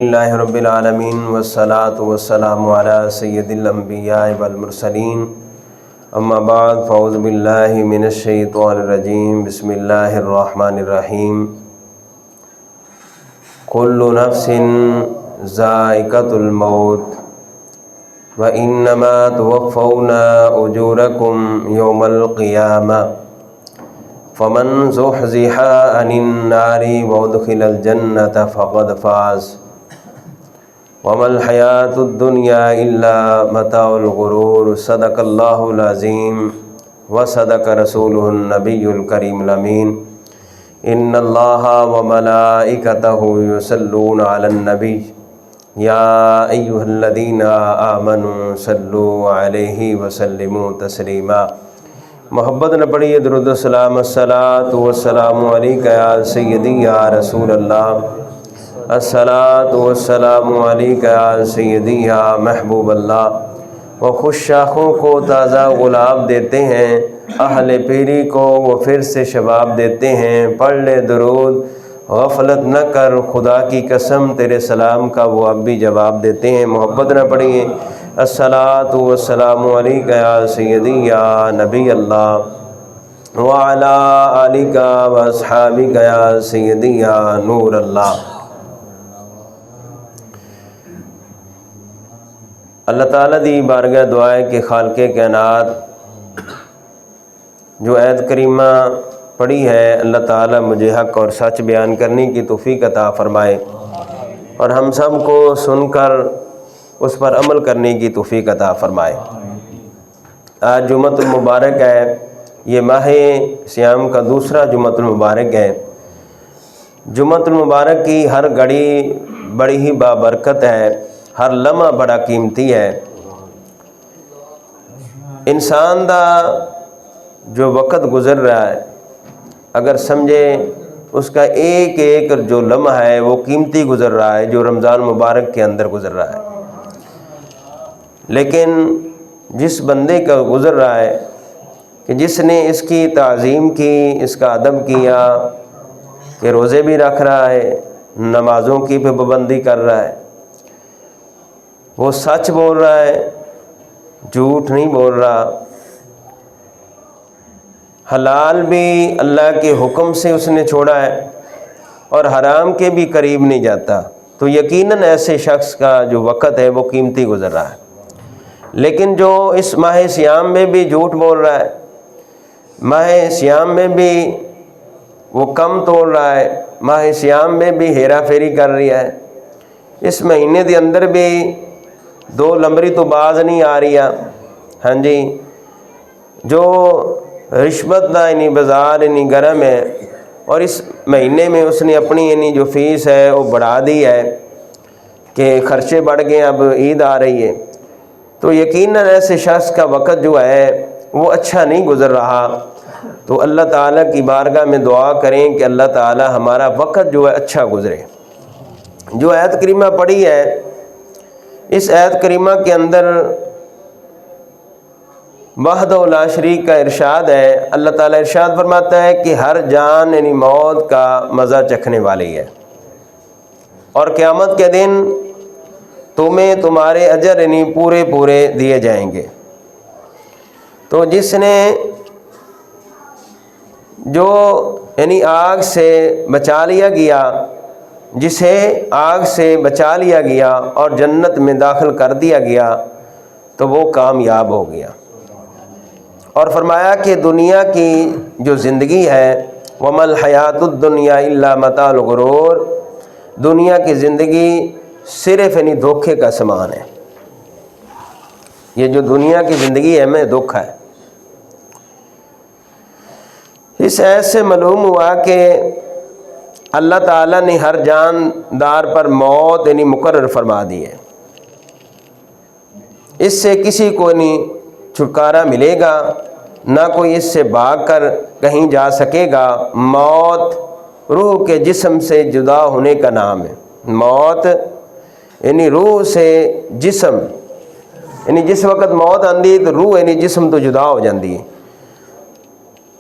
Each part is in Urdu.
اللہ رب العالمین والصلاة والسلام علی سید الانبیاء والمرسلین اما بعد فاعوذ باللہ من الشیطان الرجیم بسم اللہ الرحمن الرحیم کل نفس ذائقۃ الموت وانما توفون اجورکم یوم القیامہ فمن زحزح عن النار وادخل الجنۃ فقد فاز وما الحیاۃ الدنیا الا متاع الغرور صدق اللہ العظیم وصدق رسولہ النبی الکریم الامین ان اللہ وملائکتہ یصلون علی النبی یا ایہا الذین آمنوا صلوا علیہ وسلموا تسلیما۔ محبت نہ پڑھیے درود و سلام، الصلاۃ والسلام علیکہ یا سیدی یا رسول اللہ، الصلاۃ والسلام علیکہ یا سیدی یا محبوب اللہ۔ وہ خوش شاخوں کو تازہ گلاب دیتے ہیں، اہل پیری کو وہ پھر سے شباب دیتے ہیں۔ پڑھ لے درود غفلت نہ کر، خدا کی قسم تیرے سلام کا وہ اب بھی جواب دیتے ہیں۔ محبت نہ پڑھیے الصلاۃ والسلام علیکہ یا سیدی یا نبی اللہ وعلی آلک واصحابک یا سیدی یا نور اللہ۔ اللہ تعالیٰ دی بارگاہ دعائے کہ خالق کائنات جو آیت کریمہ پڑھی ہے، اللہ تعالیٰ مجھے حق اور سچ بیان کرنے کی توفیق عطا فرمائے اور ہم سب کو سن کر اس پر عمل کرنے کی توفیق عطا فرمائے۔ آج جمعۃ المبارک ہے، یہ ماہ صیام کا دوسرا جمعۃ المبارک ہے۔ جمعۃ المبارک کی ہر گھڑی بڑی ہی بابرکت ہے، ہر لمحہ بڑا قیمتی ہے۔ انسان دا جو وقت گزر رہا ہے، اگر سمجھے اس کا ایک ایک جو لمحہ ہے وہ قیمتی گزر رہا ہے، جو رمضان مبارک کے اندر گزر رہا ہے۔ لیکن جس بندے کا گزر رہا ہے کہ جس نے اس کی تعظیم کی، اس کا ادب کیا، کہ روزے بھی رکھ رہا ہے، نمازوں کی بھی پابندی کر رہا ہے، وہ سچ بول رہا ہے، جھوٹ نہیں بول رہا، حلال بھی اللہ کے حکم سے اس نے چھوڑا ہے اور حرام کے بھی قریب نہیں جاتا، تو یقیناً ایسے شخص کا جو وقت ہے وہ قیمتی گزر رہا ہے۔ لیکن جو اس ماہ صیام میں بھی جھوٹ بول رہا ہے، ماہ صیام میں بھی وہ کم توڑ رہا ہے، ماہ صیام میں بھی ہیرا پھیری کر رہا ہے، اس مہینے دے اندر بھی دو لمبری تو باز نہیں آ رہی ہے، ہاں جی، جو رشوت دا یعنی بازار یعنی گرم ہے، اور اس مہینے میں اس نے اپنی یعنی جو فیس ہے وہ بڑھا دی ہے کہ خرچے بڑھ گئے، اب عید آ رہی ہے، تو یقیناً ایسے شخص کا وقت جو ہے وہ اچھا نہیں گزر رہا۔ تو اللہ تعالیٰ کی بارگاہ میں دعا کریں کہ اللہ تعالیٰ ہمارا وقت جو ہے اچھا گزرے۔ جو آیت کریمہ پڑھی ہے، اس آیت کریمہ کے اندر وحدہ لا شریک کا ارشاد ہے۔ اللہ تعالیٰ ارشاد فرماتا ہے کہ ہر جان یعنی موت کا مزہ چکھنے والی ہے، اور قیامت کے دن تمہیں تمہارے اجر یعنی پورے پورے دیے جائیں گے۔ تو جس نے جو یعنی آگ سے بچا لیا گیا، جسے آگ سے بچا لیا گیا اور جنت میں داخل کر دیا گیا، تو وہ کامیاب ہو گیا۔ اور فرمایا کہ دنیا کی جو زندگی ہے، وَمَا الْحَيَاةُ الدُّنْيَا إِلَّا مَتَاعُ الْغُرُورِ، دنیا کی زندگی صرف یعنی دھوکے کا سامان ہے۔ یہ جو دنیا کی زندگی ہے میں دھوکا ہے۔ اس آیت سے معلوم ہوا کہ اللہ تعالیٰ نے ہر جاندار پر موت یعنی مقرر فرما دی ہے، اس سے کسی کو نہیں چھٹکارا ملے گا، نہ کوئی اس سے بھاگ کر کہیں جا سکے گا۔ موت روح کے جسم سے جدا ہونے کا نام ہے۔ موت یعنی روح سے جسم، یعنی جس وقت موت آندی تو روح یعنی جسم تو جدا ہو جاندی ہے۔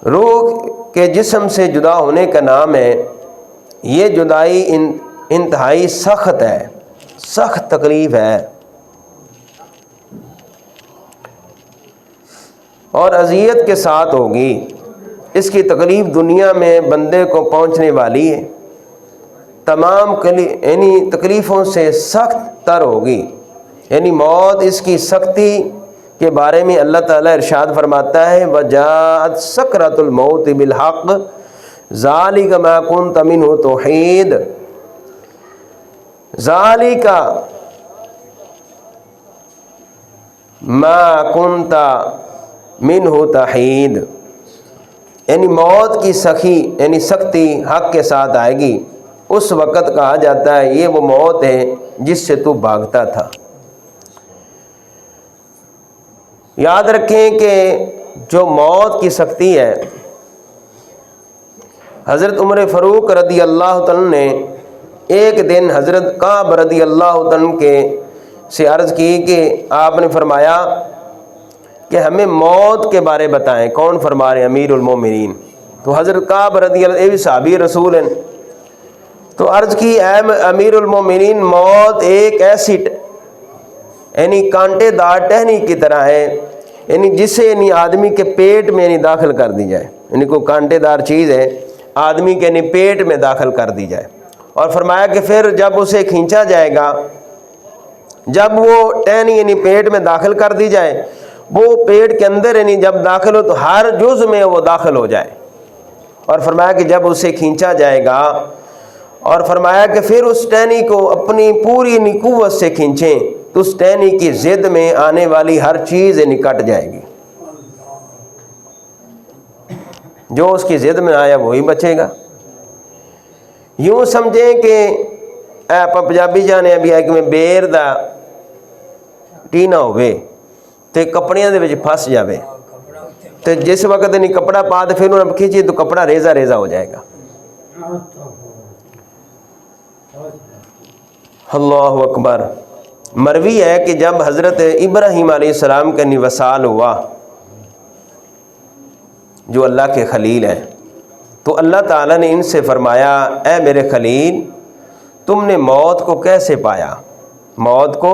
روح کے جسم سے جدا ہونے کا نام ہے۔ یہ جدائی انتہائی سخت ہے، سخت تکلیف ہے اور اذیت کے ساتھ ہوگی. اس کی تکلیف دنیا میں بندے کو پہنچنے والی ہے، تمام یعنی تکلیفوں سے سخت تر ہوگی. یعنی موت اس کی سختی کے بارے میں اللہ تعالیٰ ارشاد فرماتا ہے وَجَاءَتْ سَكْرَةُ الْمَوْتِ بِالْحَقِّ ذَلِكَ مَا كُنْتَ مِنْهُ تُحِيدُ. ذَلِكَ مَا كُنْتَ مِنْهُ تَحِيدُ. یعنی موت کی سخی یعنی سختی حق کے ساتھ آئے گی. اس وقت کہا جاتا ہے یہ وہ موت ہے جس سے تو بھاگتا تھا. یاد رکھیں کہ جو موت کی سختی ہے، حضرت عمر فاروق رضی اللہ تعالیٰ نے ایک دن حضرت کعب رضی اللہ تعالیٰ کے سے عرض کی کہ آپ نے فرمایا کہ ہمیں موت کے بارے بتائیں. کون فرما رہے ہیں؟ امیر المومنین. تو حضرت کعب رضی اللہ عنہ صحابی رسول ہیں، تو عرض کی اے امیر المومنین، موت ایک ایسی یعنی کانٹے دار ٹہنی کی طرح ہے، یعنی جسے یعنی آدمی کے پیٹ میں یعنی داخل کر دی جائے. یعنی کوئی کانٹے دار چیز ہے آدمی کے یعنی پیٹ میں داخل کر دی جائے. اور فرمایا کہ پھر جب اسے کھینچا جائے گا، جب وہ ٹہنی یعنی پیٹ میں داخل کر دی جائے، وہ پیٹ کے اندر یعنی جب داخل ہو تو ہر جز میں وہ داخل ہو جائے. اور فرمایا کہ جب اسے کھینچا جائے گا، اور فرمایا کہ پھر اس ٹہنی کو اپنی پوری یعنی قوت سے کھینچیں تو اس ٹہنی کی ضد میں آنے والی ہر چیز یعنی کٹ جائے گی. جو اس کی ضد میں آیا وہی بچے گا. یوں سمجھیں کہ آپ پنجابی جانے ابھی ایک میں بیر دا ٹینا ہوئے تے کپڑیاں دے وچ پھس جاوے تے جس وقت نہیں کپڑا پا تے پھر انہوں کھینچے تو کپڑا ریزہ ریزہ ہو جائے گا. اللہ اکبر. مروی ہے کہ جب حضرت ابراہیم علیہ السلام کا وصال ہوا، جو اللہ کے خلیل ہیں، تو اللہ تعالیٰ نے ان سے فرمایا اے میرے خلیل، تم نے موت کو کیسے پایا؟ موت کو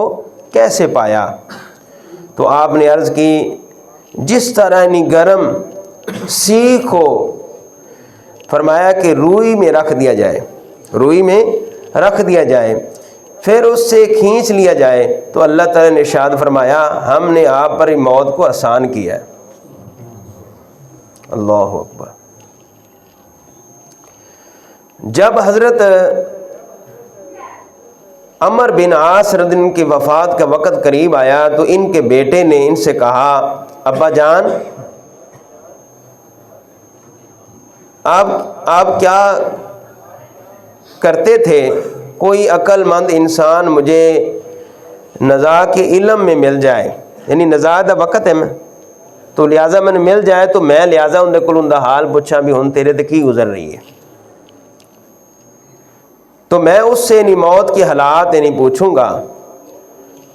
کیسے پایا؟ تو آپ نے عرض کی جس طرح نہیں گرم سیخ ہو، فرمایا کہ روئی میں رکھ دیا جائے، روئی میں رکھ دیا جائے، پھر اس سے کھینچ لیا جائے. تو اللہ تعالیٰ نے ارشاد فرمایا ہم نے آپ پر موت کو آسان کیا ہے. اللہ اکبر. جب حضرت عمر بن عاص رضی اللہ عنہ کی وفات کا وقت قریب آیا تو ان کے بیٹے نے ان سے کہا ابا جان آپ کیا کرتے تھے؟ کوئی عقل مند انسان مجھے نزاع کے علم میں مل جائے، یعنی نزاع دا وقت ہے میں تو لہٰذا میں مل جائے تو میں لہٰذا اندر کول اندر حال پوچھا بھی ہن تیرے تے کی گزر رہی ہے، تو میں اس سے نہیں موت کے حالات نہیں پوچھوں گا.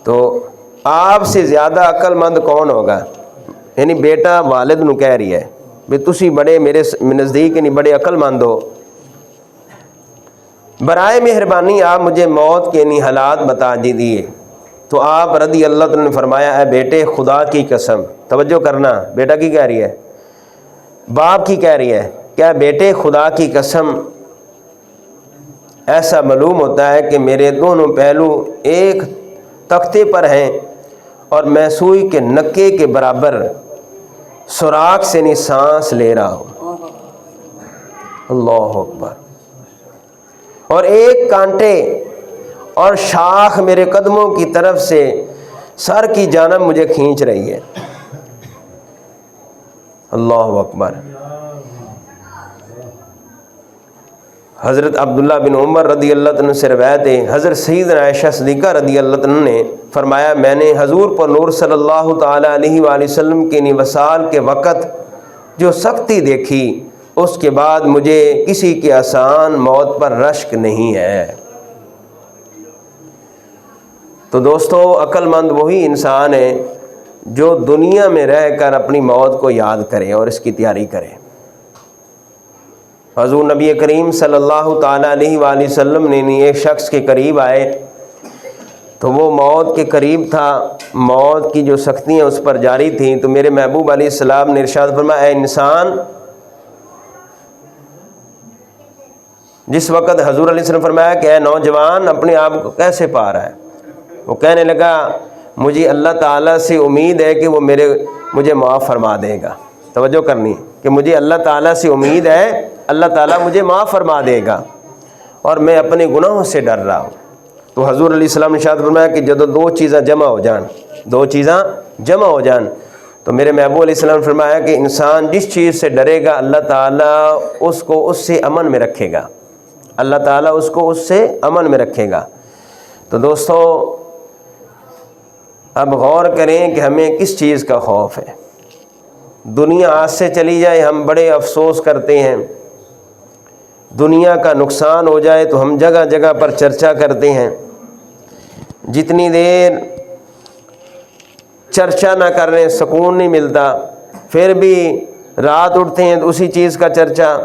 تو آپ سے زیادہ عقل مند کون ہوگا؟ یعنی بیٹا والد نو کہہ رہی ہے بھی تسی بڑے میرے نزدیک نہیں بڑے عقل مند ہو، برائے مہربانی آپ مجھے موت کے نہیں حالات بتا دیجیے. تو آپ رضی اللہ عنہ نے فرمایا اے بیٹے خدا کی قسم، توجہ کرنا، بیٹا کی کہہ رہی ہے، باپ کی کہہ رہی ہے، کیا بیٹے خدا کی قسم ایسا معلوم ہوتا ہے کہ میرے دونوں پہلو ایک تختے پر ہیں اور میں سوئی کے نکے کے برابر سوراخ سے نہیں سانس لے رہا ہوں. اللہ اکبر. اور ایک کانٹے اور شاخ میرے قدموں کی طرف سے سر کی جانب مجھے کھینچ رہی ہے. اللہ اکبر. حضرت عبداللہ بن عمر رضی اللہ عنہ سے روایت ہے، حضرت سیدنا عائشہ صدیقہ رضی اللہ عنہ نے فرمایا میں نے حضور پر نور صلی اللہ تعالی علیہ وآلہ وسلم کے وصال کے وقت جو سختی دیکھی اس کے بعد مجھے کسی کی آسان موت پر رشک نہیں ہے. تو دوستو عقل مند وہی انسان ہے جو دنیا میں رہ کر اپنی موت کو یاد کرے اور اس کی تیاری کرے. حضور نبی کریم صلی اللہ تعالیٰ علیہ وآلہ وسلم نے ایک شخص کے قریب آئے تو وہ موت کے قریب تھا، موت کی جو سختیاں اس پر جاری تھیں، تو میرے محبوب علیہ السلام نے ارشاد فرمایا، اے انسان، جس وقت حضور علیہ السلام فرمایا کہ اے نوجوان اپنے آپ کو کیسے پا رہا ہے، وہ کہنے لگا مجھے اللہ تعالیٰ سے امید ہے کہ وہ مجھے معاف فرما دے گا۔ توجہ کرنی کہ مجھے اللہ تعالیٰ سے امید ہے، اللہ تعالیٰ مجھے معاف فرما دے گا، اور میں اپنے گناہوں سے ڈر رہا ہوں۔ تو حضور علیہ السلام نے ارشاد فرمایا کہ جب دو چیزاں جمع ہو جان تو میرے محبوب علیہ السلام نے فرمایا کہ انسان جس چیز سے ڈرے گا اللہ تعالیٰ اس کو اس سے امن میں رکھے گا، اللہ تعالیٰ اس کو اس سے امن میں رکھے گا۔ تو دوستو اب غور کریں کہ ہمیں کس چیز کا خوف ہے۔ دنیا ہاتھ سے چلی جائے ہم بڑے افسوس کرتے ہیں، دنیا کا نقصان ہو جائے تو ہم جگہ جگہ پر چرچا کرتے ہیں، جتنی دیر چرچا نہ کر رہے سکون نہیں ملتا، پھر بھی رات اٹھتے ہیں تو اسی چیز کا چرچا،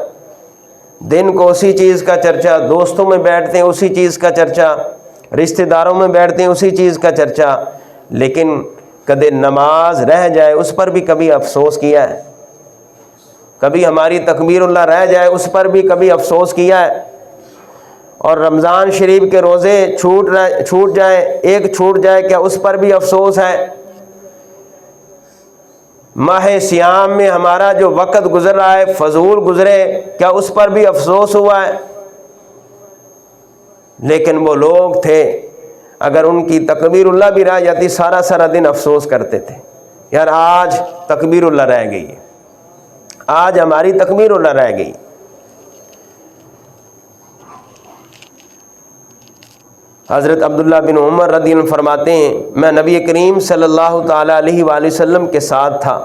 دن کو اسی چیز کا چرچا، دوستوں میں بیٹھتے ہیں اسی چیز کا چرچا، رشتہ داروں میں بیٹھتے ہیں اسی چیز کا چرچا، لیکن کدے نماز رہ جائے اس پر بھی کبھی افسوس کیا ہے؟ کبھی ہماری تکبیر اللہ رہ جائے اس پر بھی کبھی افسوس کیا ہے؟ اور رمضان شریف کے روزے چھوٹ جائے کیا اس پر بھی افسوس ہے؟ ماہ صیام میں ہمارا جو وقت گزر رہا ہے فضول گزرے کیا اس پر بھی افسوس ہوا ہے؟ لیکن وہ لوگ تھے اگر ان کی تکبیر اللہ بھی رہ جاتی سارا دن افسوس کرتے تھے، یار آج تکبیر اللہ رہ گئی ہے، آج ہماری تکبیر اللہ رہ گئی۔ حضرت عبداللہ بن عمر رضی اللہ عنہ فرماتے ہیں میں نبی کریم صلی اللہ تعالیٰ علیہ وآلہ وسلم کے ساتھ تھا،